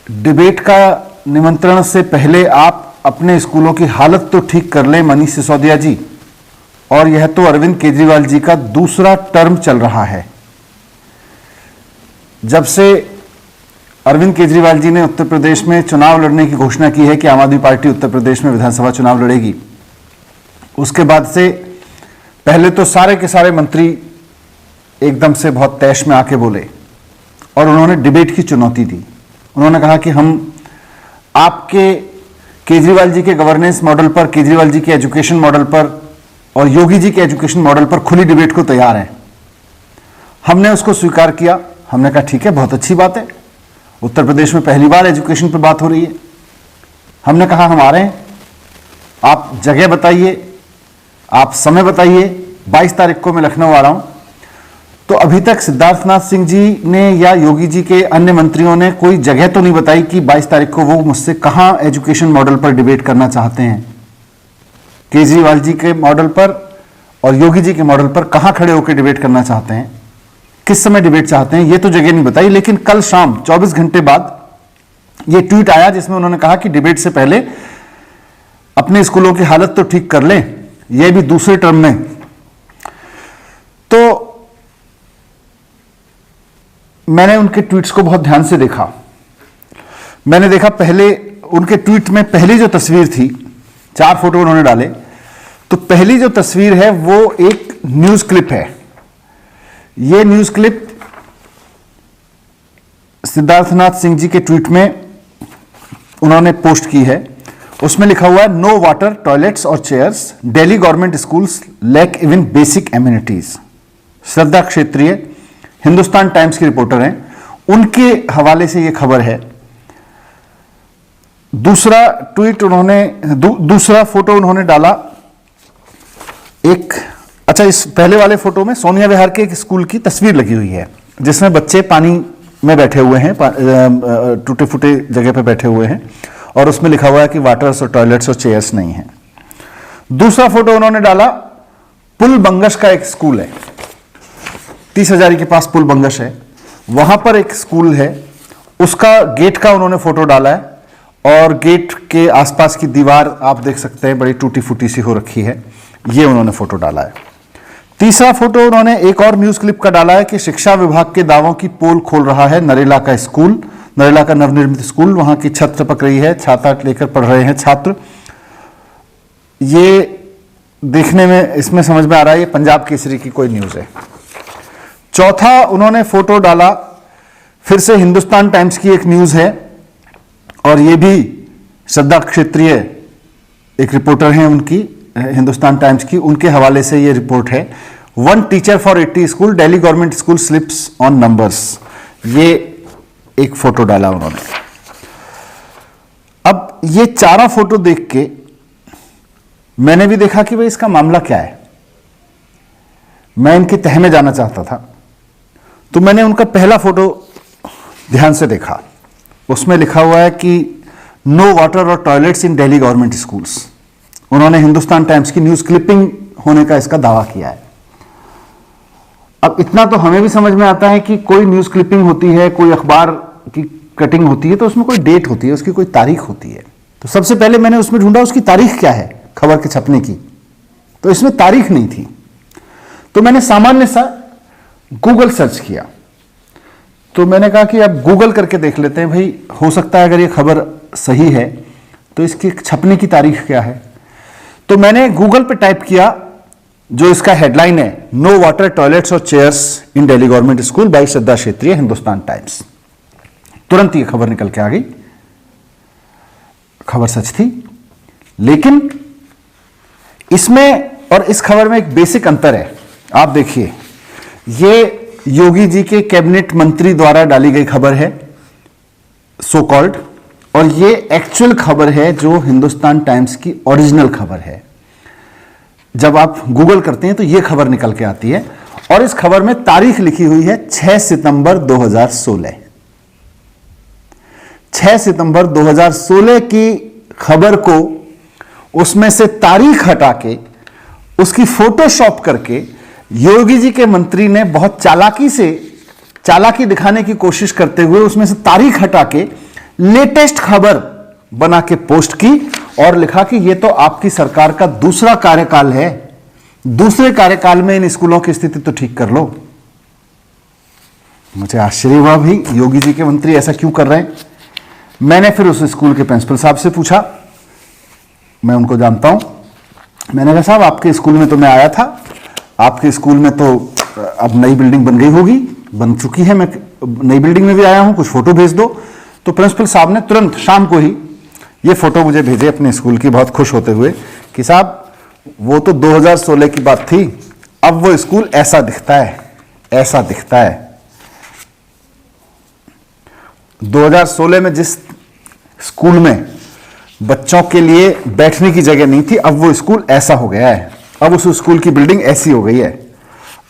Debate का निमंत्रण से पहले आप अपने स्कूलों की हालत तो ठीक कर लें मनीष सिसोदिया जी। और यह तो अरविंद केजरीवाल जी का दूसरा टर्म चल रहा है। जब से अरविंद केजरीवाल जी ने उत्तर प्रदेश में चुनाव लड़ने की घोषणा की है कि आम आदमी पार्टी उत्तर प्रदेश में विधानसभा चुनाव लड़ेगी, उसके बाद से पहले तो सारे के सारे मंत्री एकदम से बहुत तैश में आके बोले और उन्होंने डिबेट की चुनौती दी। उन्होंने कहा कि हम आपके केजरीवाल जी के गवर्नेंस मॉडल पर, केजरीवाल जी के एजुकेशन मॉडल पर और योगी जी के एजुकेशन मॉडल पर खुली डिबेट को तैयार हैं। हमने उसको स्वीकार किया। हमने कहा ठीक है, बहुत अच्छी बात है, उत्तर प्रदेश में पहली बार एजुकेशन पर बात हो रही है। हमने कहा हम आ रहे हैं, आप जगह बताइए, आप समय बताइए। 22 तारीख को मैं लखनऊ आ रहा हूं। तो अभी तक सिद्धार्थनाथ सिंह जी ने या योगी जी के अन्य मंत्रियों ने कोई जगह तो नहीं बताई कि 22 तारीख को वो मुझसे कहां एजुकेशन मॉडल पर डिबेट करना चाहते हैं। केजरीवाल जी के मॉडल पर और योगी जी के मॉडल पर कहां खड़े होकर डिबेट करना चाहते हैं, किस समय डिबेट चाहते हैं, ये तो जगह नहीं बताई। लेकिन कल शाम 24 घंटे बाद ये ट्वीट आया जिसमें उन्होंने कहा कि डिबेट से पहले अपने स्कूलों की हालत तो ठीक कर लें, यह भी दूसरे टर्म में। तो मैंने उनके ट्वीट्स को बहुत ध्यान से देखा। मैंने देखा पहले उनके ट्वीट में पहली जो तस्वीर थी, 4 फोटो उन्होंने डाले, तो पहली जो तस्वीर है वो एक न्यूज क्लिप है। ये न्यूज क्लिप सिद्धार्थनाथ सिंह जी के ट्वीट में उन्होंने पोस्ट की है। उसमें लिखा हुआ है, नो वाटर, टॉयलेट्स और chairs, Delhi government schools lack even basic amenities. Shraddha Kshetriya Hindustan times की रिपोर्टर हैं, उनके हवाले से यह खबर है। दूसरा ट्वीट उन्होंने दूसरा फोटो उन्होंने डाला एक, अच्छा, इस पहले वाले फोटो में सोनिया विहार के एक स्कूल की तस्वीर लगी हुई है जिसमें बच्चे पानी में बैठे हुए हैं, टूटे फूटे जगह पे बैठे हुए हैं और उसमें लिखा हुआ है कि वाटर्स और टॉयलेट्स और चेयर्स नहीं है। दूसरा फोटो उन्होंने डाला, पुल बंगश का एक स्कूल है, 30 हजारी के पास पुल बंगश है, वहां पर एक स्कूल है, उसका गेट का उन्होंने फोटो डाला है और गेट के आसपास की दीवार आप देख सकते हैं बड़ी टूटी फूटी सी हो रखी है, ये उन्होंने फोटो डाला है। तीसरा फोटो उन्होंने एक और न्यूज क्लिप का डाला है कि शिक्षा विभाग के दावों की पोल खोल रहा है नरेला का स्कूल, नरेला का नवनिर्मित स्कूल, वहां की छत टपक रही है, छाता लेकर पढ़ रहे हैं छात्र। ये देखने में इसमें समझ में आ रहा है ये पंजाब केसरी की कोई न्यूज है। चौथा उन्होंने फोटो डाला, फिर से हिंदुस्तान टाइम्स की एक न्यूज है और ये भी श्रद्धा क्षेत्रीय एक रिपोर्टर हैं उनकी, हिंदुस्तान टाइम्स की, उनके हवाले से ये रिपोर्ट है। 1 teacher for 80 school, Delhi government school slips on numbers. ये एक फोटो डाला उन्होंने। अब ये चारों फोटो देख के मैंने भी देखा कि भाई इसका मामला क्या है, मैं इनकी तह में जाना चाहता था। तो मैंने उनका पहला फोटो ध्यान से देखा, उसमें लिखा हुआ है कि नो वाटर और टॉयलेट्स इन दिल्ली गवर्नमेंट स्कूल्स। उन्होंने हिंदुस्तान टाइम्स की न्यूज क्लिपिंग होने का इसका दावा किया है। अब इतना तो हमें भी समझ में आता है कि कोई न्यूज क्लिपिंग होती है, कोई अखबार की कटिंग होती है तो उसमें कोई डेट होती है, उसकी कोई तारीख होती है। तो सबसे पहले मैंने उसमें ढूंढा उसकी तारीख क्या है खबर के छपने की, तो इसमें तारीख नहीं थी। तो मैंने सामान्य सा गूगल सर्च किया, तो मैंने कहा कि अब गूगल करके देख लेते हैं भाई, हो सकता है अगर ये खबर सही है तो इसकी छपने की तारीख क्या है। तो मैंने गूगल पे टाइप किया जो इसका हेडलाइन है, नो वाटर, टॉयलेट्स और chairs in Delhi government school by Shraddha Kshetriya, Hindustan times. तुरंत ये खबर निकल के आ गई। खबर सच थी, लेकिन इसमें और इस खबर में एक बेसिक अंतर है। आप देखिए, ये योगी जी के कैबिनेट मंत्री द्वारा डाली गई खबर है सो कॉल्ड, और ये एक्चुअल खबर है जो हिंदुस्तान टाइम्स की ओरिजिनल खबर है। जब आप गूगल करते हैं तो ये खबर निकल के आती है और इस खबर में तारीख लिखी हुई है 6 सितंबर 2016। 6 सितंबर 2016 की खबर को उसमें से तारीख हटा के उसकी फोटोशॉप करके योगी जी के मंत्री ने बहुत चालाकी दिखाने की कोशिश करते हुए उसमें से तारीख हटा के लेटेस्ट खबर बना के पोस्ट की और लिखा कि यह तो आपकी सरकार का दूसरा कार्यकाल है, दूसरे कार्यकाल में इन स्कूलों की स्थिति तो ठीक कर लो। मुझे आश्चर्य हुआ, भाई योगी जी के मंत्री ऐसा क्यों कर रहे हैं। मैंने फिर उस स्कूल के प्रिंसिपल साहब से पूछा, मैं उनको जानता हूं, मैंने कहा साहब आपके स्कूल में तो मैं आया था, आपके स्कूल में तो अब नई बिल्डिंग बन गई होगी, बन चुकी है, मैं नई बिल्डिंग में भी आया हूं, कुछ फोटो भेज दो। तो प्रिंसिपल साहब ने तुरंत शाम को ही ये फोटो मुझे भेजे अपने स्कूल की, बहुत खुश होते हुए कि साहब वो तो 2016 की बात थी, अब वो स्कूल ऐसा दिखता है, ऐसा दिखता है। 2016 में जिस स्कूल में बच्चों के लिए बैठने की जगह नहीं थी, अब वो स्कूल ऐसा हो गया है, अब उस स्कूल की बिल्डिंग ऐसी हो गई है।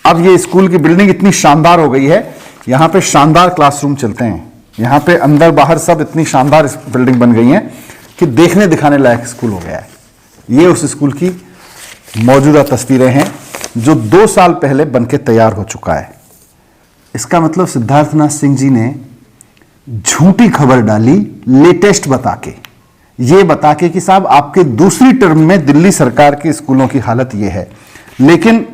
अब ये स्कूल की बिल्डिंग इतनी शानदार हो गई है, यहां पे शानदार क्लासरूम चलते हैं, यहां पे अंदर बाहर सब इतनी शानदार बिल्डिंग बन गई है कि देखने दिखाने लायक स्कूल हो गया है। ये उस स्कूल की मौजूदा तस्वीरें हैं जो 2 साल पहले बनके तैयार हो चुका है। इसका मतलब सिद्धार्थनाथ सिंह जी ने झूठी खबर डाली लेटेस्ट बता के, ये बता के कि साहब आपके दूसरी टर्म में दिल्ली सरकार के स्कूलों की हालत ये है। लेकिन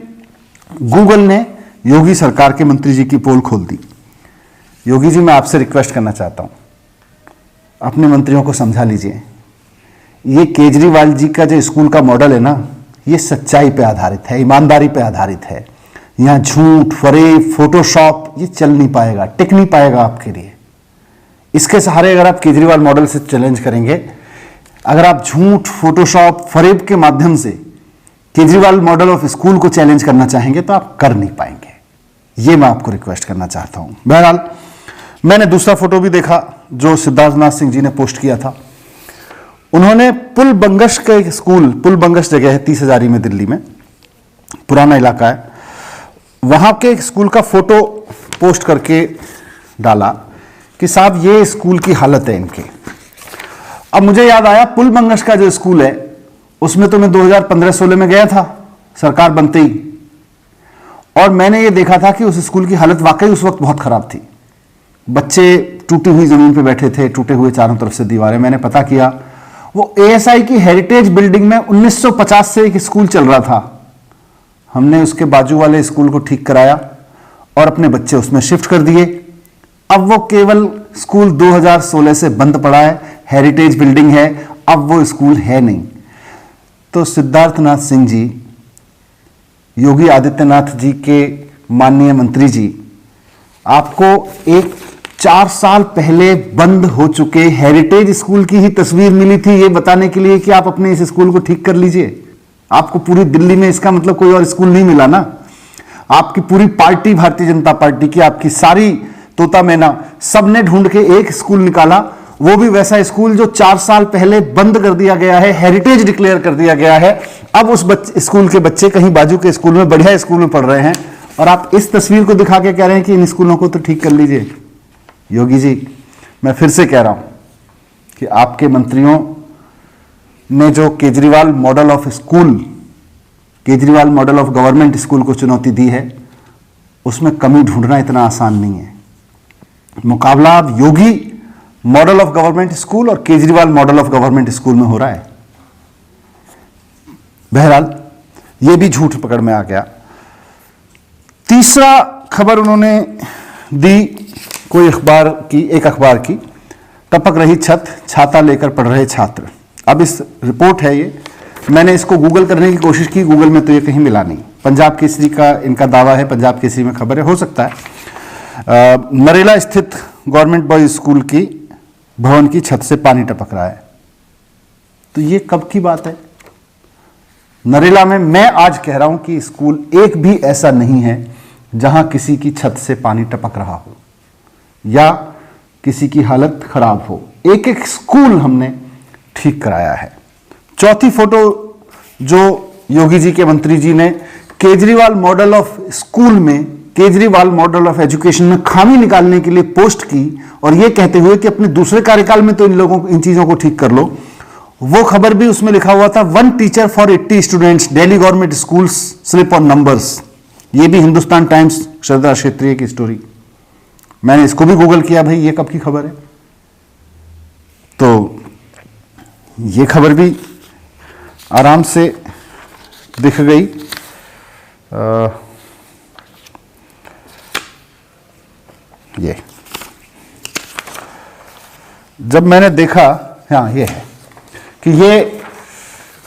गूगल ने योगी सरकार के मंत्री जी की पोल खोल दी। योगी जी, मैं आपसे रिक्वेस्ट करना चाहता हूं, अपने मंत्रियों को समझा लीजिए, ये केजरीवाल जी का जो स्कूल का मॉडल है ना, ये सच्चाई पे आधारित है, ईमानदारी पे आधारित है। यहां झूठ, फरेब, फोटोशॉप ये चल नहीं पाएगा, टिक नहीं पाएगा आपके लिए। इसके सहारे अगर आप केजरीवाल मॉडल से चैलेंज करेंगे, अगर आप झूठ, फोटोशॉप, फरेब के माध्यम से केजरीवाल मॉडल ऑफ स्कूल को चैलेंज करना चाहेंगे तो आप कर नहीं पाएंगे। यह मैं आपको रिक्वेस्ट करना चाहता हूं। बहरहाल मैंने दूसरा फोटो भी देखा जो सिद्धार्थनाथ सिंह जी ने पोस्ट किया था। उन्होंने पुल बंगश का एक स्कूल, पुल बंगश जगह है 30 हजारी में, दिल्ली में, पुराना इलाका है, वहां के एक स्कूल का फोटो पोस्ट करके डाला कि साहब ये स्कूल की हालत है इनके। अब मुझे याद आया, पुल बंगश का जो स्कूल है उसमें तो मैं 2015-16 में गया था सरकार बनते ही, और मैंने ये देखा था कि उस स्कूल की हालत वाकई उस वक्त बहुत खराब थी। बच्चे टूटी हुई जमीन पे बैठे थे, टूटे हुए चारों तरफ से दीवारें। मैंने पता किया, वो एएसआई की हेरिटेज बिल्डिंग में 1950 से एक स्कूल चल रहा था। हमने उसके बाजू वाले स्कूल को ठीक कराया और अपने बच्चे उसमें शिफ्ट कर दिए। अब वो केवल स्कूल 2016 से बंद पड़ा है, हेरिटेज बिल्डिंग है, अब वो स्कूल है नहीं। तो सिद्धार्थनाथ सिंह जी, योगी आदित्यनाथ जी के माननीय मंत्री जी, आपको एक 4 साल पहले बंद हो चुके हेरिटेज स्कूल की ही तस्वीर मिली थी ये बताने के लिए कि आप अपने इस स्कूल को ठीक कर लीजिए। आपको पूरी दिल्ली में इसका मतलब कोई और स्कूल नहीं मिला ना। आपकी पूरी पार्टी, भारतीय जनता पार्टी की, आपकी सारी तोता मैना, सबने ढूंढ के एक स्कूल निकाला, वो भी वैसा स्कूल जो 4 साल पहले बंद कर दिया गया है, हेरिटेज डिक्लेयर कर दिया गया है। अब उस स्कूल के बच्चे कहीं बाजू के स्कूल में, बढ़िया स्कूल में पढ़ रहे हैं, और आप इस तस्वीर को दिखा के कह रहे हैं कि इन स्कूलों को तो ठीक कर लीजिए। योगी जी, मैं फिर से कह रहा हूं कि आपके मंत्रियों ने जो Kejriwal model of school, Kejriwal model of government school को चुनौती दी है, उसमें कमी ढूंढना इतना आसान नहीं है। मुकाबला अब योगी मॉडल ऑफ गवर्नमेंट स्कूल और Kejriwal model of government school में हो रहा है। बहरहाल यह भी झूठ पकड़ में आ गया। तीसरा खबर उन्होंने दी कोई अखबार की, एक अखबार की, टपक रही छत, छाता लेकर पढ़ रहे छात्र। अब इस रिपोर्ट है ये, मैंने इसको गूगल करने की कोशिश की, गूगल में तो ये कहीं मिला नहीं। पंजाब केसरी का इनका दावा है, पंजाब केसरी में खबर है, हो सकता है। नरेला स्थित गवर्नमेंट बॉयज स्कूल की भवन की छत से पानी टपक रहा है। तो ये कब की बात है? नरेला में मैं आज कह रहा हूं कि स्कूल एक भी ऐसा नहीं है जहां किसी की छत से पानी टपक रहा हो या किसी की हालत खराब हो। एक एक स्कूल हमने ठीक कराया है। चौथी फोटो जो योगी जी के मंत्री जी ने केजरीवाल मॉडल ऑफ स्कूल में, केजरीवाल मॉडल ऑफ एजुकेशन में खामी निकालने के लिए पोस्ट की, और यह कहते हुए कि अपने दूसरे कार्यकाल में तो इन लोगों, इन चीजों को ठीक कर लो। वो खबर भी उसमें लिखा हुआ था, 1 teacher for 80 students, Delhi government schools slip on numbers. ये भी हिंदुस्तान टाइम्स श्रद्धा क्षेत्रीय की स्टोरी। मैंने इसको भी गूगल किया, भाई ये कब की खबर है। तो ये खबर भी आराम से दिख गई। ये जब मैंने देखा, हाँ ये है कि ये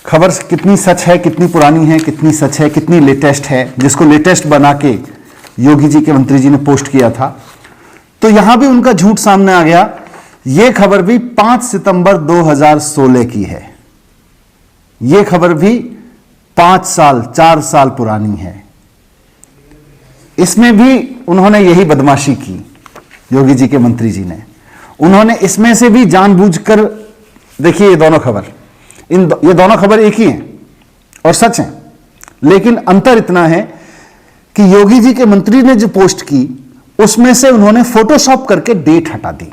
खबर कितनी सच है, कितनी पुरानी है, कितनी सच है, कितनी लेटेस्ट है, जिसको लेटेस्ट बना के योगी जी के मंत्री जी ने पोस्ट किया था, तो यहां भी उनका झूठ सामने आ गया। यह खबर भी 5 सितंबर 2016 की है। यह खबर भी 4 साल पुरानी है। इसमें भी उन्होंने यही बदमाशी की, योगी जी के मंत्री जी ने। उन्होंने इसमें से भी जानबूझकर, देखिए ये दोनों खबर, ये दोनों खबर एक ही हैं और सच हैं, लेकिन अंतर इतना है कि योगी जी के मंत्री ने जो पोस्ट की उसमें से उन्होंने फोटोशॉप करके डेट हटा दी।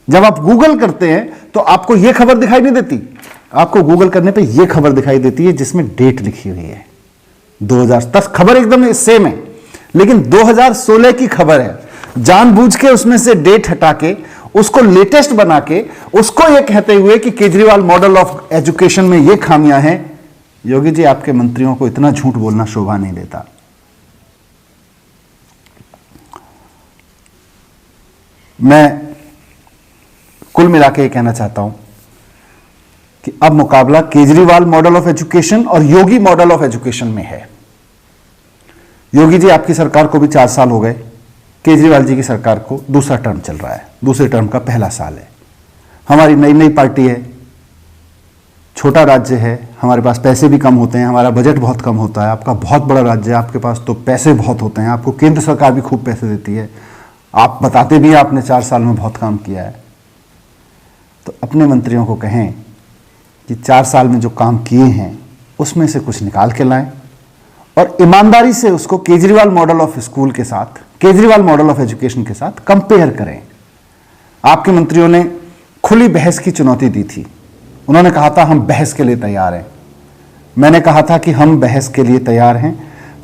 जब आप गूगल करते हैं तो आपको यह खबर दिखाई नहीं देती, आपको गूगल करने पे यह खबर दिखाई देती है जिसमें डेट लिखी हुई है 2010। खबर एकदम सेम है, लेकिन 2016 की खबर है। जानबूझ के उसमें से डेट हटा के उसको लेटेस्ट बना के उसको यह कहते हुए कि केजरीवाल मॉडल ऑफ एजुकेशन में यह खामियां हैं। योगी जी, आपके मंत्रियों को इतना झूठ बोलना शोभा नहीं देता। मैं कुल मिला के कहना चाहता हूं कि अब मुकाबला केजरीवाल मॉडल ऑफ एजुकेशन और योगी मॉडल ऑफ एजुकेशन में है। योगी जी, आपकी सरकार को भी 4 साल हो गए, केजरीवाल जी की सरकार को दूसरा टर्म चल रहा है, दूसरे टर्म का पहला साल है। हमारी नई पार्टी है, छोटा राज्य है, हमारे पास पैसे भी कम होते हैं, हमारा बजट बहुत कम होता है। आपका बहुत बड़ा राज्य है, आपके पास तो पैसे बहुत होते हैं, आपको केंद्र सरकार भी खूब पैसे देती है, आप बताते भी हैं आपने 4 साल में बहुत काम किया है। तो अपने मंत्रियों को कहें कि 4 साल में जो काम किए हैं उसमें से कुछ निकाल के लाएं और ईमानदारी से उसको केजरीवाल मॉडल ऑफ स्कूल के साथ, केजरीवाल मॉडल ऑफ एजुकेशन के साथ कंपेयर करें। आपके मंत्रियों ने खुली बहस की चुनौती दी थी। उन्होंने कहा था हम बहस के लिए तैयार हैं। मैंने कहा था कि हम बहस के लिए तैयार हैं।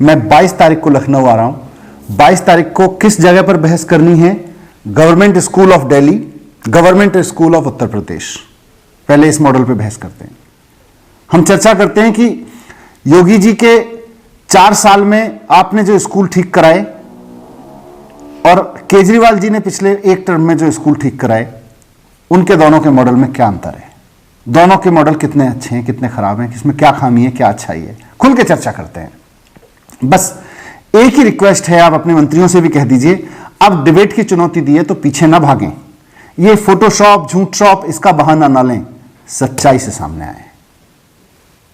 मैं 22 तारीख को लखनऊ आ रहा हूं। 22 तारीख को किस जगह पर बहस करनी है? Government school of Delhi, government school of Uttar Pradesh. पहले इस मॉडल पे बहस करते हैं। हम चर्चा करते हैं कि योगी जी के 4 साल में आपने जो स्कूल ठीक कराए और केजरीवाल जी ने पिछले 1 टर्म में जो स्कूल ठीक कराए, उनके दोनों के मॉडल में क्या अंतर है, दोनों के मॉडल कितने अच्छे हैं, कितने खराब हैं, किसमें क्या खामी है, क्या अच्छाई है, खुल के चर्चा करते हैं। बस एक ही रिक्वेस्ट है, आप अपने मंत्रियों से भी कह दीजिए, अब डिबेट की चुनौती दी है तो पीछे ना भागें। ये फोटोशॉप, झूठ शॉप, इसका बहाना ना लें, सच्चाई से सामने आए,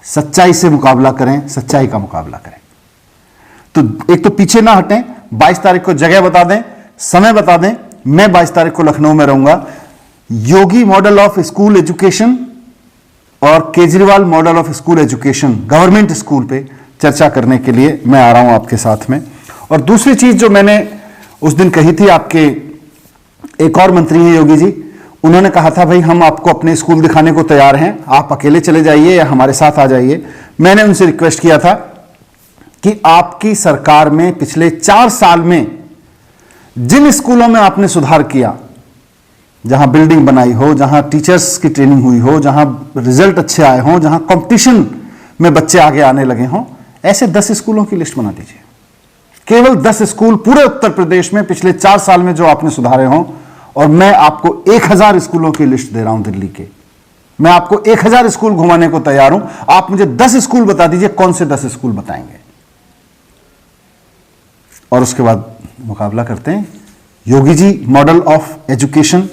सच्चाई से मुकाबला करें, सच्चाई का मुकाबला करें। तो एक तो पीछे ना हटें, 22 तारीख को जगह बता दें, समय बता दें। मैं 22 तारीख को लखनऊ में रहूंगा। योगी मॉडल ऑफ स्कूल एजुकेशन और Kejriwal model of school education government school पे चर्चा करने के लिए मैं आ रहा हूं आपके साथ में। और दूसरी चीज जो मैंने उस दिन कही थी, आपके एक और मंत्री हैं योगी जी, उन्होंने कहा था भाई हम आपको अपने स्कूल दिखाने को तैयार हैं, आप अकेले चले जाइए या हमारे साथ आ जाइए। मैंने उनसे रिक्वेस्ट किया था कि आपकी सरकार में पिछले 4 साल में जिन स्कूलों में आपने सुधार किया, जहां बिल्डिंग बनाई हो, जहां टीचर्स की ट्रेनिंग हुई हो, जहां रिजल्ट अच्छे आए हों, जहां कंपटीशन में बच्चे आगे आने लगे हों, ऐसे 10 स्कूलों की लिस्ट बना दीजिए। केवल 10 स्कूल पूरे उत्तर प्रदेश में पिछले 4 साल में जो आपने सुधारे हों, और मैं आपको 1000 स्कूलों की लिस्ट दे रहा हूं दिल्ली के। मैं आपको 1000 स्कूल घुमाने को तैयार हूं। आप मुझे 10 स्कूल बता दीजिए, कौन से 10 स्कूल बताएंगे, और उसके बाद मुकाबला करते हैं Yogi ji model of education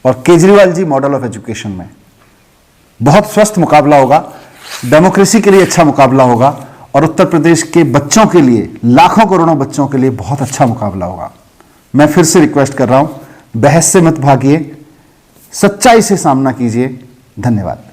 और Kejriwal ji model of education में। बहुत स्वस्थ मुकाबला होगा, डेमोक्रेसी के लिए अच्छा मुकाबला होगा, और उत्तर प्रदेश के बच्चों के लिए, लाखों करोड़ों बच्चों के लिए बहुत अच्छा मुकाबला होगा। मैं फिर से रिक्वेस्ट कर रहा हूं, बहस से मत भागिए, सच्चाई से सामना कीजिए। धन्यवाद।